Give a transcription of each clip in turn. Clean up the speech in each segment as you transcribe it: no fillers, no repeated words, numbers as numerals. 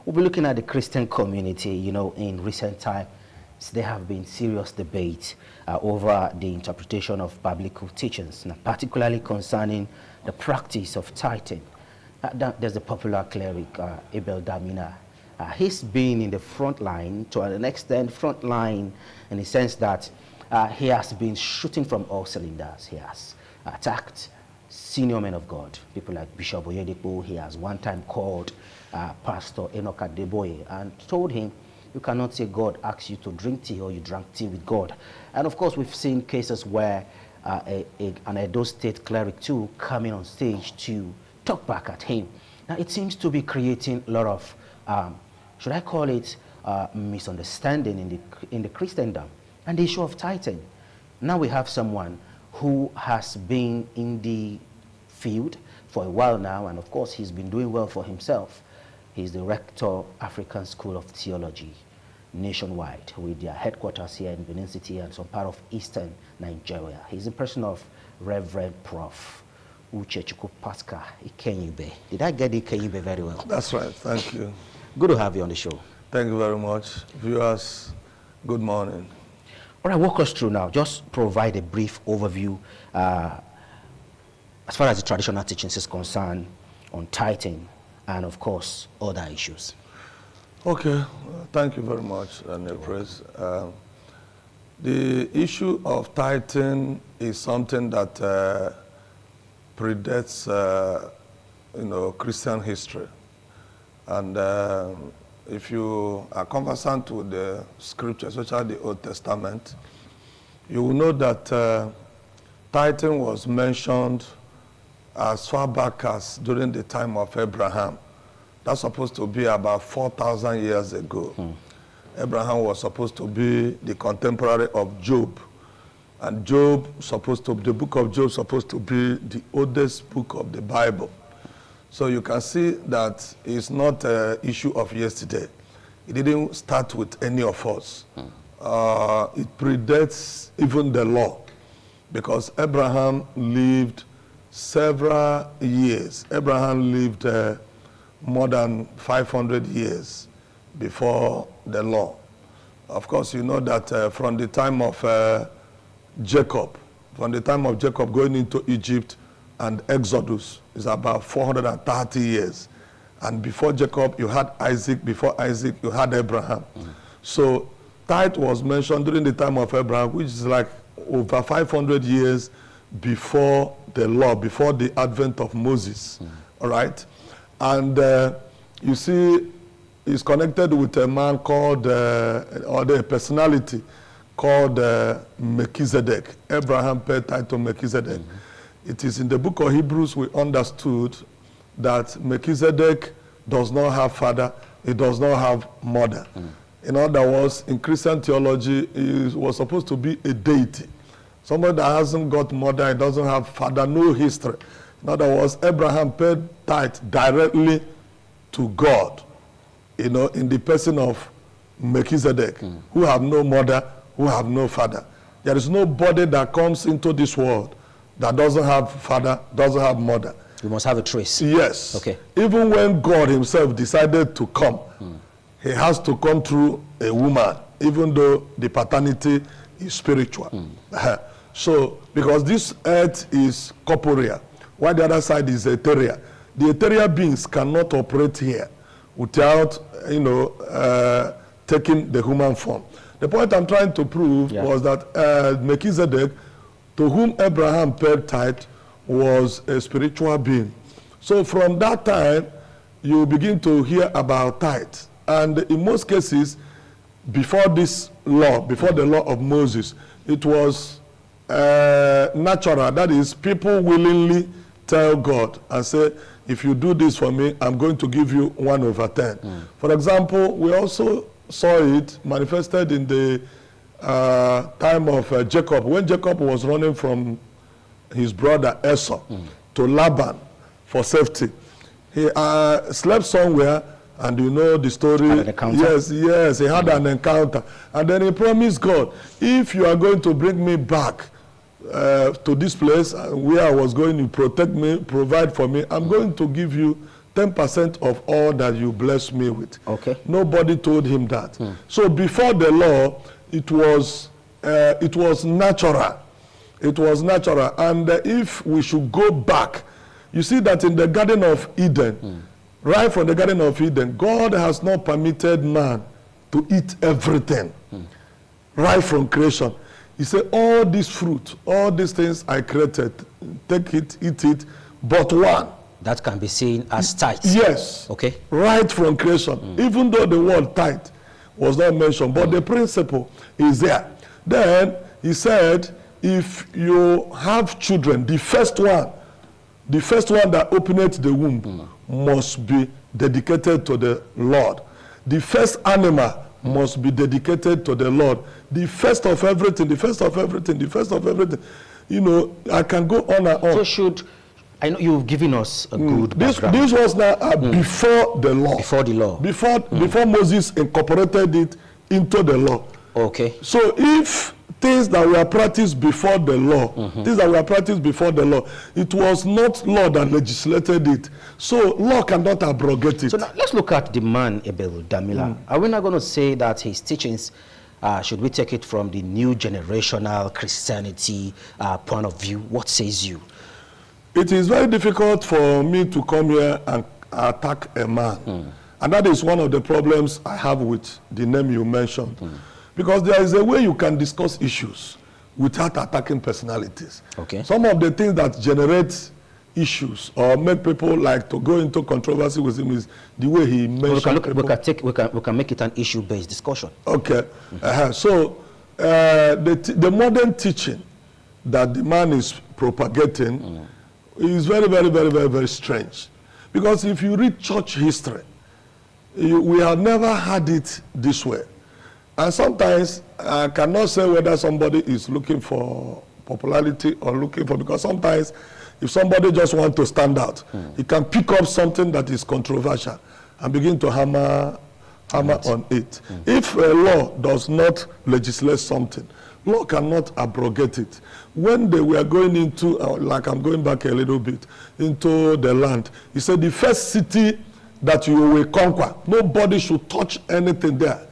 We'll be looking at the Christian community. You know, in recent times, there have been serious debates over the interpretation of biblical teachings, particularly concerning the practice of tithing. There's a popular cleric, Abel Damina. He's been in the front line, to an extent front line, in the sense that he has been shooting from all cylinders. He has attacked senior men of God, people like Bishop Oyedepo. He has one time called Pastor Enoch Adeboye and told him, you cannot say God asks you to drink tea or you drank tea with God. And of course, we've seen cases where an Edo State cleric too coming on stage to talk back at him. Now, it seems to be creating a lot of, should I call it, misunderstanding in the Christendom and the issue of tithing. Now we have someone who has been in the field for a while now, and of course he's been doing well for himself. He's the rector, African School of Theology, nationwide, with their headquarters here in Benin City and some part of eastern Nigeria. He's the person of Reverend Prof. Uchechukwu Pascal Ikenyebe. Did I get Ikenyebe very well? That's right. Thank you. Good to have you on the show. Thank you very much. Viewers, good morning. All right, walk us through now. Just provide a brief overview as far as the traditional teachings is concerned on tithing and, of course, other issues. Okay. Thank you very much, Daniel Praise. The issue of tithing is something that predates, Christian history. And if you are conversant with the scriptures, especially the Old Testament, you will know that tithing was mentioned as far back as during the time of Abraham. That's supposed to be about 4,000 years ago. Abraham was supposed to be the contemporary of Job. And the book of Job supposed to be the oldest book of the Bible. So you can see that it's not an issue of yesterday. It didn't start with any of us. It predates even the law, because Abraham lived several years. Abraham lived more than 500 years before the law. Of course, you know that from the time of Jacob going into Egypt and Exodus is about 430 years. And before Jacob, you had Isaac. Before Isaac, you had Abraham. So tithe was mentioned during the time of Abraham, which is like over 500 years before the law, before the advent of Moses. All right? And you see, it's connected with a man called, or the personality called Melchizedek. Abraham paid tithe to Melchizedek. It is in the book of Hebrews we understood that Melchizedek does not have father, he does not have mother. In other words, in Christian theology, he was supposed to be a deity. Somebody that hasn't got mother, he doesn't have father, no history. In other words, Abraham paid tithe directly to God, in the person of Melchizedek, who have no mother, who have no father. There is nobody that comes into this world that doesn't have father, doesn't have mother. You must have a trace. Yes. Okay. Even when God himself decided to come, he has to come through a woman, even though the paternity is spiritual. So, because this earth is corporeal, while the other side is ethereal. The ethereal beings cannot operate here without, taking the human form. The point I'm trying to prove was that Melchizedek, to whom Abraham paid tithe, was a spiritual being. So from that time, you begin to hear about tithe. And in most cases, before this law, before the law of Moses, it was natural. That is, people willingly tell God and say, if you do this for me, I'm going to give you 1/10. For example, we also saw it manifested in the time of Jacob. When Jacob was running from his brother Esau to Laban for safety, he slept somewhere, and you know the story. Had an encounter. Yes, he had an encounter. And then he promised God, if you are going to bring me back to this place where I was going to protect me, provide for me, I'm going to give you 10% of all that you bless me with. Okay. Nobody told him that. So before the law, it was natural. It was natural. And if we should go back, you see that in the Garden of Eden, right from the Garden of Eden, God has not permitted man to eat everything, right from creation. He said, all this fruit, all these things I created, take it, eat it, but one. That can be seen as tithe. Yes. Okay. Right from creation. Even though the word tithe was not mentioned, but the principle is there. Then he said, if you have children, the first one that openeth the womb must be dedicated to the Lord. The first animal must be dedicated to the Lord. The first of everything, the first of everything, the first of everything. You know, I can go on and on. So I know you've given us a good background. This was now before the law. Before the law. Before Moses incorporated it into the law. Okay. So if things that were practiced before the law, it was not law that legislated it. So law cannot abrogate it. So now let's look at the man Abel Damila. Are we not going to say that his teachings, should we take it from the new generational Christianity point of view? What says you? It is very difficult for me to come here and attack a man. And that is one of the problems I have with the name you mentioned. Because there is a way you can discuss issues without attacking personalities. Okay. Some of the things that generate issues or make people like to go into controversy with him is the way he mentioned we can make it an issue-based discussion. Okay. So the modern teaching that the man is propagating is very, very, very, very, very strange. Because if you read church history, we have never had it this way. And sometimes I cannot say whether somebody is looking for popularity or looking for, because sometimes if somebody just wants to stand out, he can pick up something that is controversial and begin to hammer on it. If a law does not legislate something, law cannot abrogate it. When they were going into, like I'm going back a little bit, into the land, he said the first city that you will conquer, nobody should touch anything there.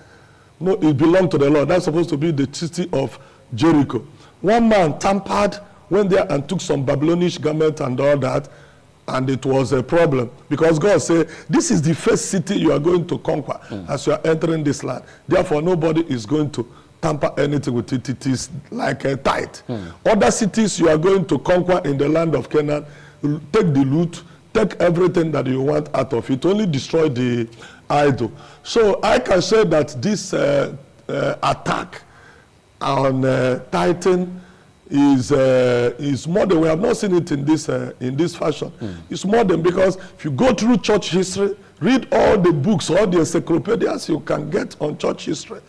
No, it belonged to the Lord. That's supposed to be the city of Jericho. One man tampered, went there and took some Babylonish garment and all that, and it was a problem. Because God said, this is the first city you are going to conquer as you are entering this land. Therefore, nobody is going to tamper anything with it. It is like a tithe. Other cities you are going to conquer in the land of Canaan, take the loot, take everything that you want out of it. Only destroy the idol. So I can say that this attack on tithing is modern. We have not seen it in this fashion. It's modern because if you go through church history, read all the books, all the encyclopedias you can get on church history,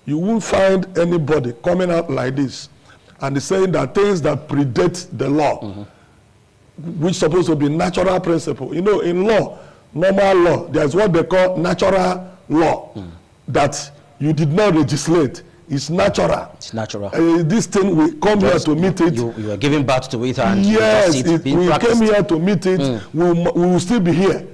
you won't find anybody coming out like this and saying that things that predate the law, which is supposed to be natural principle. You know, in law, normal law, there's what they call natural law, that you did not legislate. It's natural. It's natural. This thing, we come here to meet it. You are giving birth to it, and yes, we came here to meet it. We will still be here.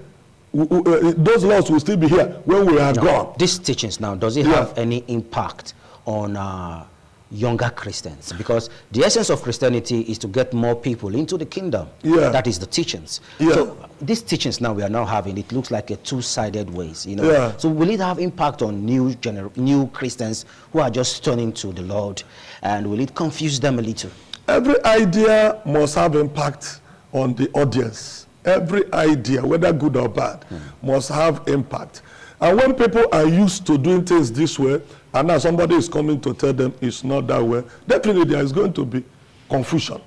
Those laws will still be here when we are gone. These teachings now, does it have any impact on younger Christians? Because the essence of Christianity is to get more people into the kingdom. That is the teachings. So these teachings now we are now having, it looks like a two-sided ways, you know. So will it have impact on new Christians who are just turning to the Lord, and will it confuse them a little? Every idea must have impact on the audience. Every idea, whether good or bad, must have impact. And when people are used to doing things this way, and now somebody is coming to tell them it's not that way, definitely there is going to be confusion.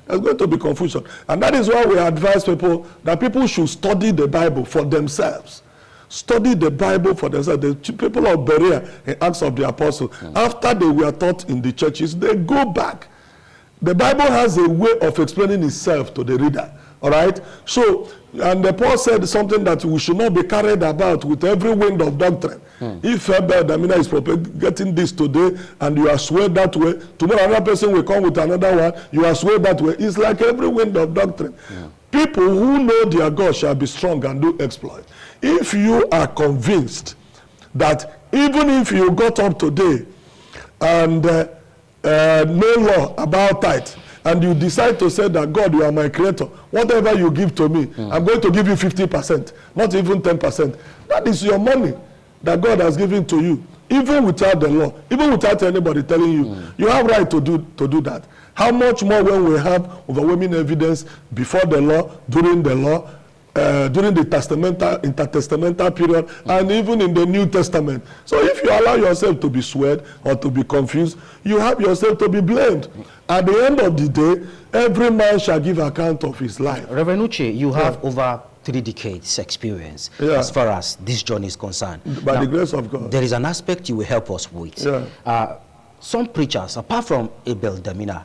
There's going to be confusion. And that is why we advise people that people should study the Bible for themselves. Study the Bible for themselves. The people of Berea in Acts of the Apostles, after they were taught in the churches, they go back. The Bible has a way of explaining itself to the reader. All right? So, and Paul said something that we should not be carried about with every wind of doctrine. If Damina is getting this today and you are swayed that way, tomorrow another person will come with another one, you are swayed that way. It's like every wind of doctrine. People who know their God shall be strong and do exploit. If you are convinced that even if you got up today and no law about tithe, and you decide to say that God, you are my creator, whatever you give to me, I'm going to give you 50%, not even 10%. That is your money that God has given to you, even without the law, even without anybody telling you. You have right to do that. How much more when we have overwhelming evidence before the law, during the law, during the intertestamental period, and even in the New Testament. So if you allow yourself to be swayed or to be confused, you have yourself to be blamed. At the end of the day, every man shall give account of his life. Reverend Uche, you have over 3 decades experience as far as this journey is concerned. By the grace of God. There is an aspect you will help us with. Some preachers, apart from Abel Damina,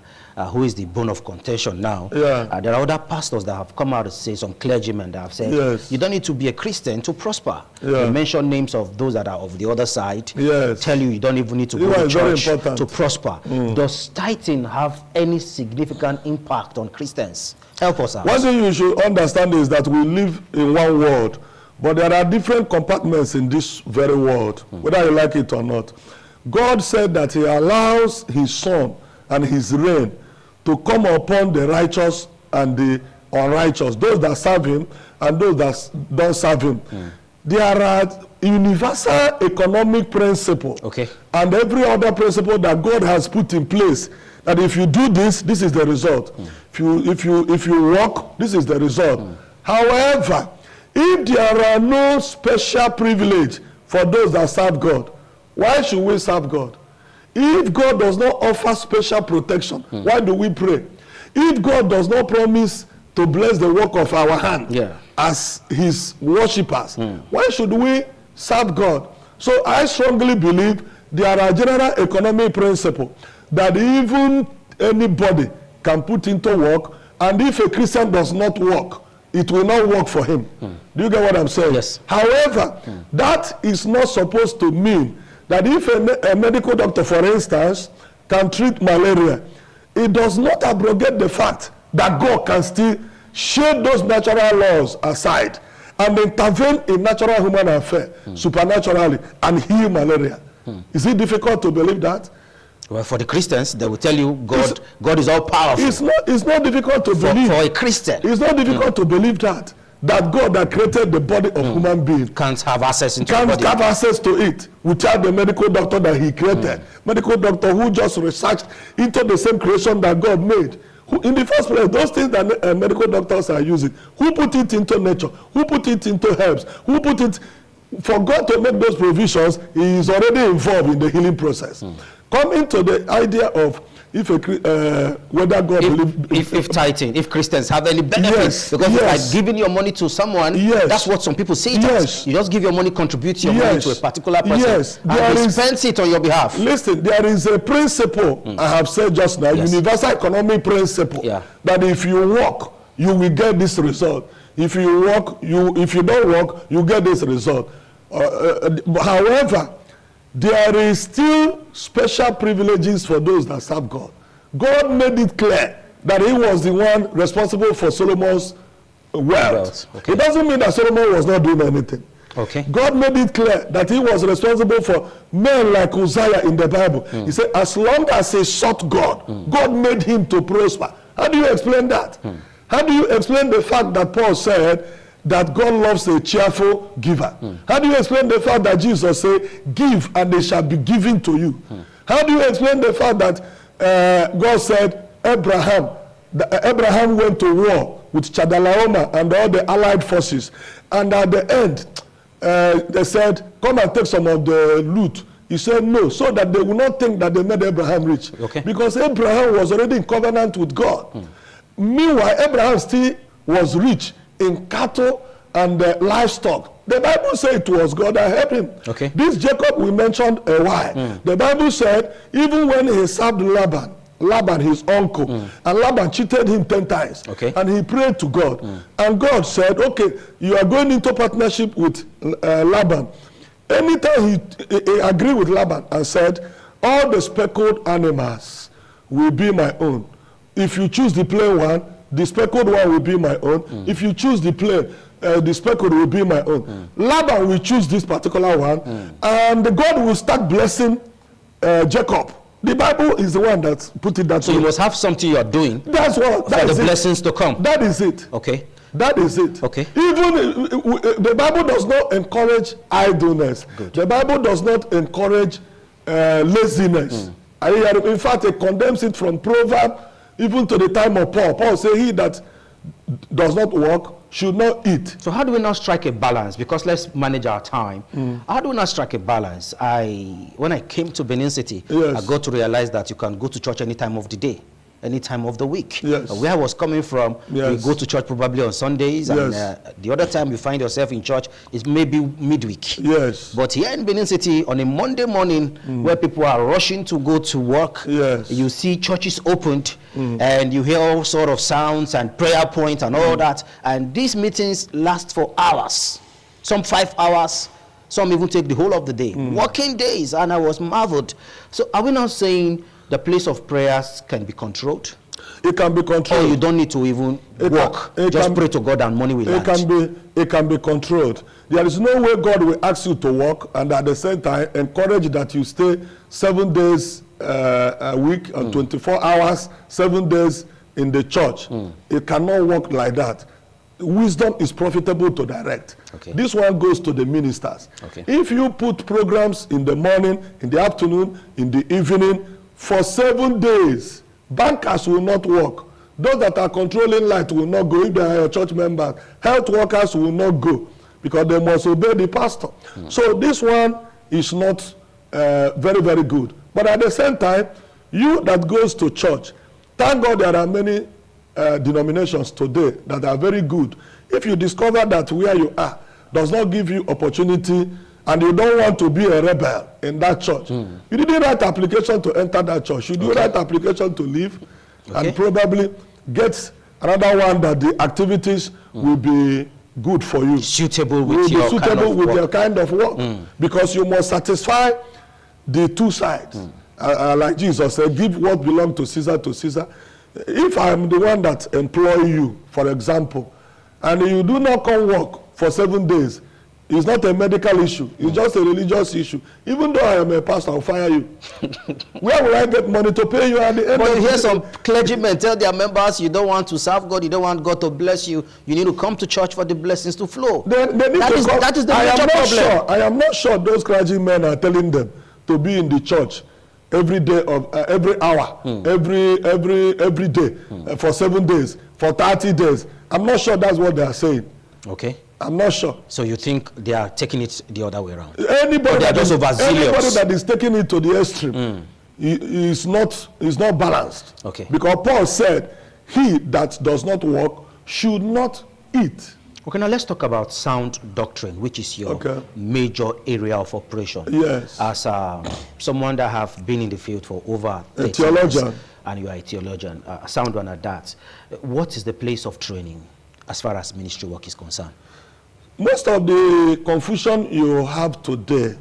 who is the bone of contention now, there are other pastors that have come out to say, some clergymen that have said, you don't need to be a Christian to prosper. They mention names of those that are of the other side, tell you don't even need to go to church to prosper. Does tithing have any significant impact on Christians? Help us out. One thing you should understand is that we live in one world, but there are different compartments in this very world, whether you like it or not. God said that he allows his sun and his rain to come upon the righteous and the unrighteous, those that serve him and those that don't serve him. There are universal economic principles and every other principle that God has put in place, that if you do this, this is the result. If you walk, this is the result. However, if there are no special privilege for those that serve God, why should we serve God? If God does not offer special protection, why do we pray? If God does not promise to bless the work of our hand as his worshippers, why should we serve God? So I strongly believe there are general economic principles that even anybody can put into work, and if a Christian does not work, it will not work for him. Do you get what I'm saying? Yes. However, that is not supposed to mean that if a medical doctor, for instance, can treat malaria, it does not abrogate the fact that God can still shade those natural laws aside and intervene in natural human affairs supernaturally and heal malaria. Is it difficult to believe that? Well, for the Christians, they will tell you God is all powerful. It's not difficult to believe. For a Christian. It's not difficult to believe that God that created the body of human being can't have access into the body. Can't have access to it without the medical doctor that he created. Medical doctor who just researched into the same creation that God made. Who, in the first place, those things that medical doctors are using, who put it into nature? Who put it into herbs? Who put it? For God to make those provisions, he is already involved in the healing process. Coming to the idea of whether God if tithing, if Christians have any benefits, because like giving your money to someone, that's what some people say. You just give your money, contribute your money to a particular person, and he spends it on your behalf. Listen, there is a principle I have said just now, universal economic principle, that if you work, you will get this result. If you work, if you don't work, you get this result. However, there is still special privileges for those that serve God. God made it clear that he was the one responsible for Solomon's wealth. It doesn't mean that Solomon was not doing anything. God made it clear that he was responsible for men like Uzziah in the Bible. He said, as long as he sought God, God made him to prosper. How do you explain that? How do you explain the fact that Paul said that God loves a cheerful giver? How do you explain the fact that Jesus said, give and they shall be given to you? How do you explain the fact that God said, Abraham went to war with Chedorlaomer and all the allied forces, and at the end they said, come and take some of the loot. He said no, so that they will not think that they made Abraham rich. Because Abraham was already in covenant with God. Meanwhile, Abraham still was rich in cattle and livestock. The Bible said it was God that helped him. This Jacob we mentioned a while. The Bible said even when he served Laban Laban, his uncle. And Laban cheated him 10 times. Okay. And he prayed to God. And God said, okay, you are going into partnership with Laban. Anytime he agreed with Laban and said, all the speckled animals will be my own. If you choose the plain one, the speckled one will be my own. If you choose the plain, the speckled will be my own. Laban will choose this particular one, and God will start blessing Jacob. The Bible is the one that put it that way. So you must have something you are doing. That's what. For the blessings to come. That is it. Okay. That is it. Okay. Even the Bible does not encourage idleness. Good. The Bible does not encourage laziness. In fact, it condemns it from Proverbs even to the time of Paul. Paul said, he that does not work should not eat. So how do we now strike a balance? Because let's manage our time. How do we now strike a balance? When I came to Benin City, I got to realize that you can go to church any time of the day, any time of the week. Where I was coming from, we go to church probably on Sundays, and the other time you find yourself in church is maybe midweek. But here in Benin City, on a Monday morning, where people are rushing to go to work, you see churches opened, and you hear all sort of sounds and prayer points and all that, and these meetings last for hours, some 5 hours, some even take the whole of the day, working days, and I was marveled. So are we not saying the place of prayers can be controlled? It can be controlled. Or you don't need to even walk. Just pray to God and money will land. It can be controlled. There is no way God will ask you to walk and at the same time encourage that you stay 7 days a week or 24 hours, 7 days in the church. It cannot work like that. Wisdom is profitable to direct. This one goes to the ministers. If you put programs in the morning, in the afternoon, in the evening, for 7 days, bankers will not work. Those that are controlling light will not go. If they are your church members, health workers will not go because they must obey the pastor. So this one is not very, very good. But at the same time, you that goes to church, thank God there are many denominations today that are very good. If you discover that where you are does not give you opportunity and you don't want to be a rebel in that church, you didn't write application to enter that church. You do write application to leave and probably get another one that the activities will be good for you. Suitable with your kind of work. Because you must satisfy the two sides. Like Jesus said, give what belongs to Caesar. If I am the one that employ you, for example, and you do not come work for 7 days, it's not a medical issue. It's just a religious issue. Even though I am a pastor, I'll fire you. Where will I get money to pay you at the end of the day? But hear some clergymen tell their members, you don't want to serve God, you don't want God to bless you, you need to come to church for the blessings to flow. That is the major problem. I am not sure those clergymen are telling them to be in the church every day of every hour, every day, for 7 days, for 30 days. I'm not sure that's what they are saying. I'm not sure. So you think they are taking it the other way around? Anybody that is taking it to the extreme is not balanced. Because Paul said, he that does not work should not eat. Now let's talk about sound doctrine, which is your major area of operation. As someone that have been in the field for over 30 years, and you are a theologian, a sound one at that. What is the place of training as far as ministry work is concerned? Most of the confusion you have today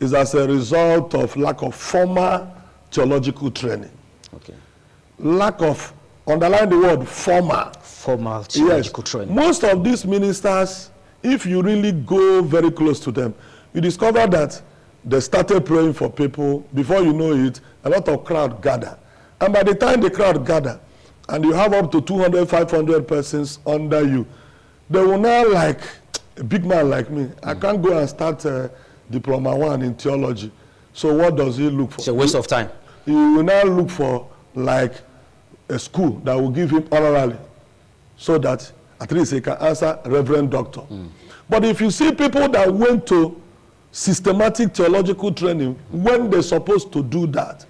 is as a result of lack of formal theological training. Lack of, underline the word formal theological training. Most of these ministers, if you really go very close to them, you discover that they started praying for people. Before you know it, a lot of crowd gather. And by the time the crowd gather, and you have up to 200, 500 persons under you, they will now, like a big man like me, I can't go and start Diploma 1 in theology. So what does he look for? It's a waste of time. He will now look for like a school that will give him honorary, so that at least he can answer Reverend Doctor. But if you see people that went to systematic theological training when they're supposed to do that,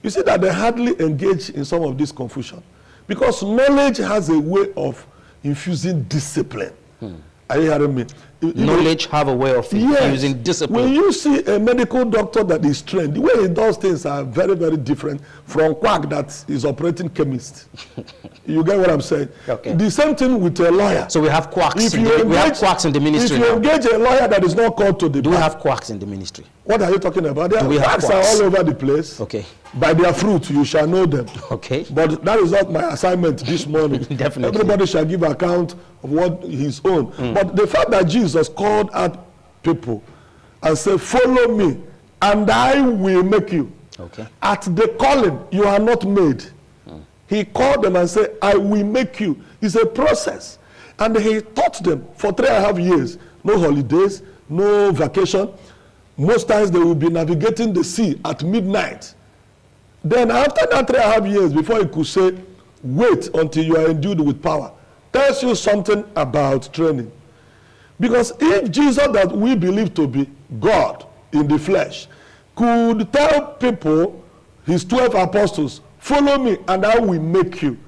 you see that they hardly engage in some of this confusion. Because knowledge has a way of infusing discipline. Are you hearing me? knowledge have a way of using discipline. When you see a medical doctor that is trained, the way he does things are very, very different from quack that is operating chemist. You get what I'm saying? Okay. The same thing with a lawyer. So we have quacks. We have quacks in the ministry. If you engage a lawyer that is not called to the do we bar, have quacks in the ministry? What are you talking about? Quacks are all over the place. Okay. By their fruit you shall know them. Okay. But that is not my assignment this morning. Definitely. Everybody shall give account of what his own. But the fact that Jesus called out people and said, follow me, and I will make you. Okay. At the calling, you are not made. He called them and said, I will make you. It's a process. And he taught them for 3.5 years. No holidays, no vacation. Most times they will be navigating the sea at midnight. Then after that 3.5 years, before he could say, wait until you are endued with power, tells you something about training. Because if Jesus that we believe to be God in the flesh could tell people, his 12 apostles, follow me and I will make you.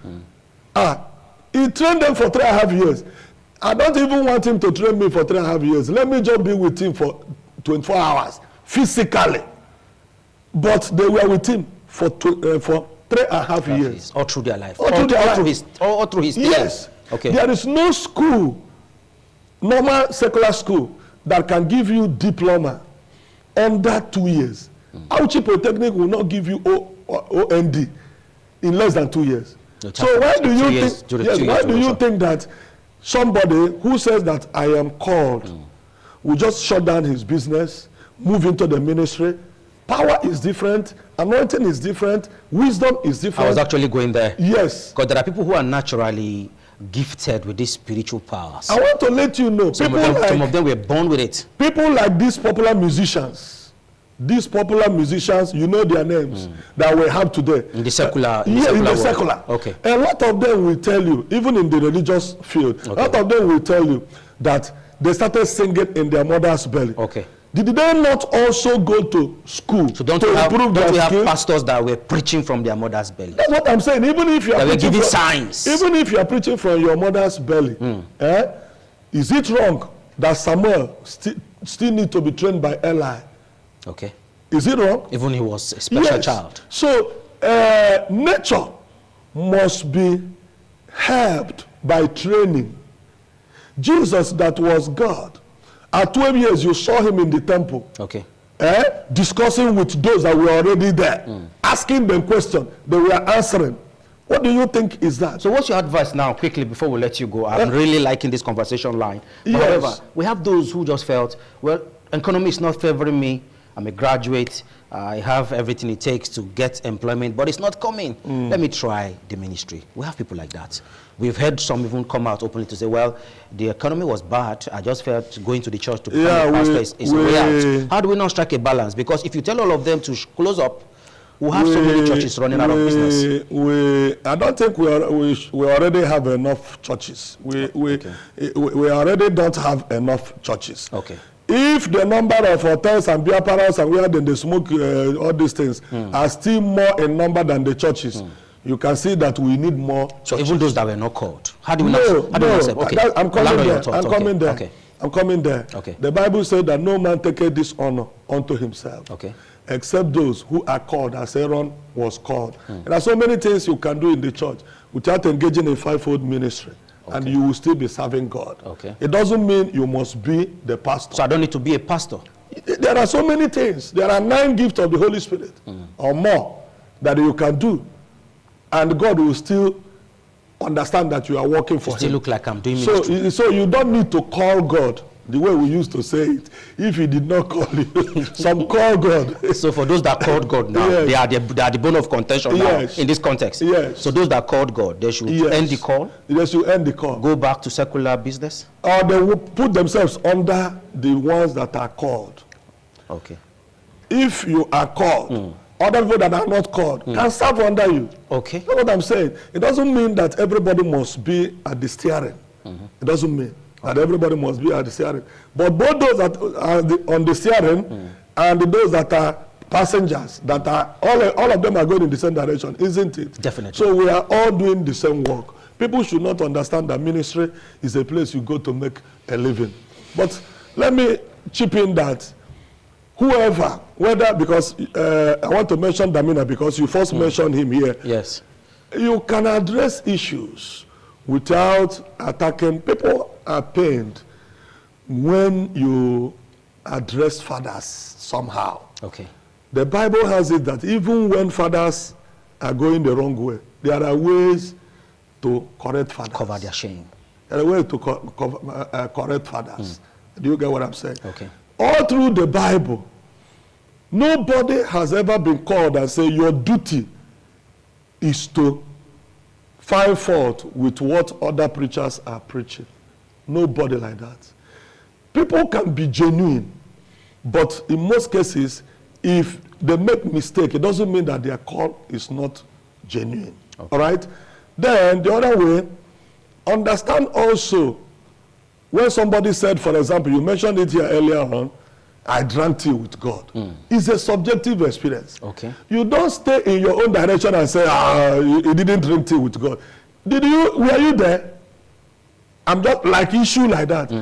He trained them for 3.5 years. I don't even want him to train me for 3.5 years. Let me just be with him for 24 hours, physically. But they were with him for 3.5 years. All through their life. All through his Yes. Okay. There is no school, normal secular school, that can give you diploma under 2 years. Auchi Polytechnic will not give you OND in less than 2 years. So why do you think that somebody who says that I am called will just shut down his business, move into the ministry? Power is different, anointing is different, wisdom is different. I was actually going there. Yes. Because there are people who are naturally gifted with these spiritual powers. I want to let you know, some of them were born with it. People like these popular musicians, you know their names, that we have today. In the secular in the secular. Okay. A lot of them will tell you, even in the religious field, a lot of them will tell you that they started singing in their mother's belly. Okay. Did they not also go to school to improve their we have skills? Pastors that were preaching from their mother's belly? That's what I'm saying. Even if you are giving signs. Even if you are preaching from your mother's belly, is it wrong that Samuel still need to be trained by Eli? Okay. Is it wrong? Even he was a special child. So nature must be helped by training. Jesus, that was God, at 12 years you saw him in the temple. Okay. Discussing with those that were already there, asking them questions, they were answering. What do you think is that? So what's your advice now, quickly, before we let you go? I'm really liking this conversation line. Yes. However, we have those who just felt, well, economy is not favoring me. I'm a graduate. I have everything it takes to get employment, but it's not coming. Let me try the ministry. We have people like that. We've heard some even come out openly to say, well, the economy was bad. I just felt going to the church to become a pastor is a way out. How do we not strike a balance? Because if you tell all of them to close up, we'll have so many churches running out of business. I don't think we already have enough churches. We already don't have enough churches. Okay. If the number of hotels and beer parlors and where they smoke all these things are still more in number than the churches, you can see that we need more churches. So even those that were not called, how do we Okay. I'm coming there. Okay. I'm coming there. Okay. The Bible said that no man taketh this honor unto himself. Okay. Except those who are called, as Aaron was called. There are so many things you can do in the church without engaging in fivefold ministry. Okay. And you will still be serving God. Okay. It doesn't mean you must be the pastor. So I don't need to be a pastor. There are so many things. There are 9 gifts of the Holy Spirit or more that you can do. And God will still understand that you are working for Him. Still look like I'm doing ministry. So you don't need to call God the way we used to say it. If He did not call you, some call God. So for those that called God now, they are the bone of contention now in this context. Yes. So those that called God, they should end the call. They should end the call. Go back to secular business. Or they will put themselves under the ones that are called. Okay. If you are called, other people that are not called can serve under you. Okay. That's what I'm saying. It doesn't mean that everybody must be at the steering. It doesn't mean that everybody must be at the steering. But both those that are on the steering and those that are passengers, that are all of them are going in the same direction, isn't it? Definitely. So we are all doing the same work. People should not understand that ministry is a place you go to make a living. But let me chip in that whoever, whether, because I want to mention Damina because you first mentioned him here. Yes. You can address issues without attacking. People are pained when you address fathers somehow. Okay. The Bible has it that even when fathers are going the wrong way, there are ways to correct fathers. Cover their shame. There are ways to correct fathers. Do you get what I'm saying? Okay. All through the Bible, nobody has ever been called and say your duty is to find fault with what other preachers are preaching. Nobody like that. People can be genuine, but in most cases, if they make mistake, it doesn't mean that their call is not genuine. Okay. All right? Then the other way, understand also when somebody said, for example, you mentioned it here earlier on, I drank tea with God. It's a subjective experience. Okay. You don't stay in your own direction and say, you didn't drink tea with God. Were you there? I'm just like issue like that.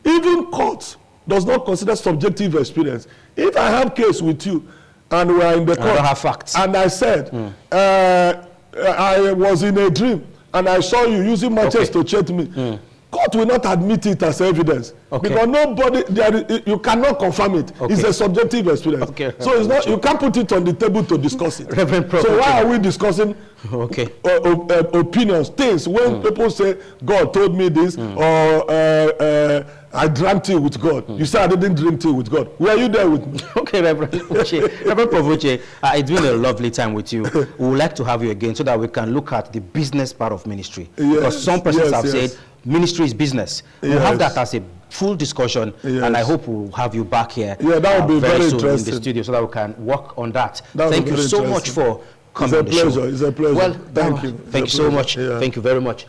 Even court does not consider subjective experience. If I have case with you and we are in the court, I don't have facts. And I said, I was in a dream and I saw you using matches to cheat me. Court will not admit it as evidence because nobody, you cannot confirm it. It's a subjective experience. So it's not, you can't put it on the table to discuss it. So why are we discussing opinions, things when people say God told me this or I drank tea with God. You say I didn't drink tea with God. Were you there with me? Okay, Reverend Provoche, it's been a lovely time with you. We would like to have you again so that we can look at the business part of ministry. Because some persons have said ministry is business. We'll have that as a full discussion, and I hope we'll have you back here that would be very soon interesting in the studio so that we can work on that. Thank you so much for coming on the show. It's a pleasure. Well, thank you. Thank you so much. Thank you very much.